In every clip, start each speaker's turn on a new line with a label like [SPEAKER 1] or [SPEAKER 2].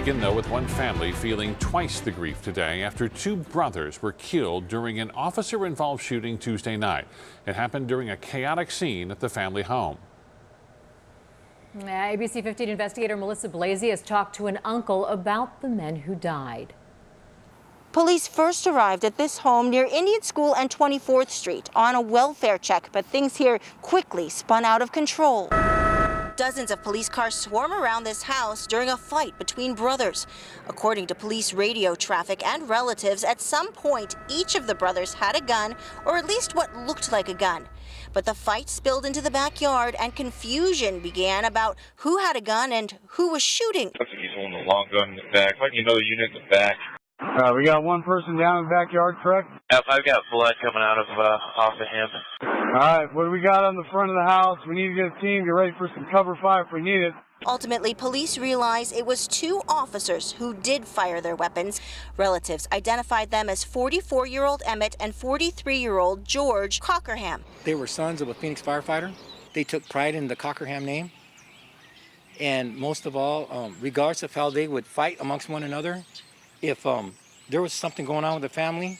[SPEAKER 1] Begin, though, with one family feeling twice the grief today after two brothers were killed during an officer-involved shooting Tuesday night. It happened during a chaotic scene at the family home.
[SPEAKER 2] ABC 15 investigator Melissa Blasey has talked to an uncle about the men who died.
[SPEAKER 3] Police first arrived at this home near Indian School and 24th Street on a welfare check, but things here quickly spun out of control. Dozens of police cars swarm around this house during a fight between brothers. According to police radio traffic and relatives, at some point, each of the brothers had a gun, or at least what looked like a gun. But the fight spilled into the backyard and confusion began about who had a gun and who was shooting.
[SPEAKER 4] Looks like he's holding a long gun in the back. Like another unit in the back.
[SPEAKER 5] We got one person down in the backyard, correct?
[SPEAKER 4] Yep, I've got blood coming out of off of him.
[SPEAKER 5] All right, what do we got on the front of the house? We need to get a team, get ready for some cover fire if we need it.
[SPEAKER 3] Ultimately, police realized it was two officers who did fire their weapons. Relatives identified them as 44-year-old Emmett and 43-year-old George Cockerham.
[SPEAKER 6] They were sons of a Phoenix firefighter. They took pride in the Cockerham name. And most of all, regardless of how they would fight amongst one another, if there was something going on with the family,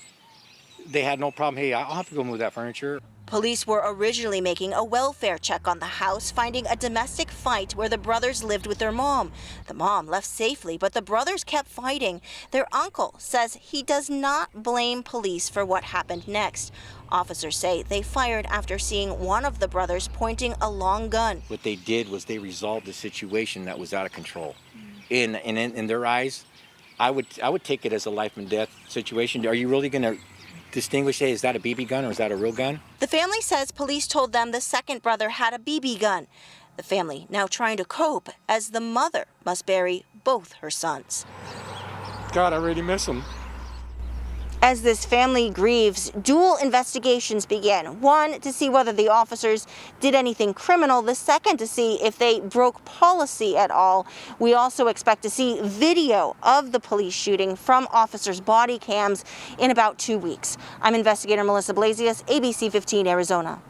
[SPEAKER 6] they had no problem. Hey, I'll have to go move that furniture.
[SPEAKER 3] Police were originally making a welfare check on the house, finding a domestic fight where the brothers lived with their mom. The mom left safely, but the brothers kept fighting. Their uncle says he does not blame police for what happened next. Officers say they fired after seeing one of the brothers pointing a long gun.
[SPEAKER 6] What they did was they resolved the situation that was out of control. In their eyes, I would take it as a life and death situation. Are you really going to distinguish, hey, is that a BB gun or is that a real gun?
[SPEAKER 3] The family says police told them the second brother had a BB gun. The family now trying to cope as the mother must bury both her sons.
[SPEAKER 6] God, I really miss them.
[SPEAKER 3] As this family grieves, dual investigations begin. One, to see whether the officers did anything criminal. The second, to see if they broke policy at all. We also expect to see video of the police shooting from officers' body cams in about 2 weeks. I'm investigator Melissa Blasey, ABC 15 Arizona.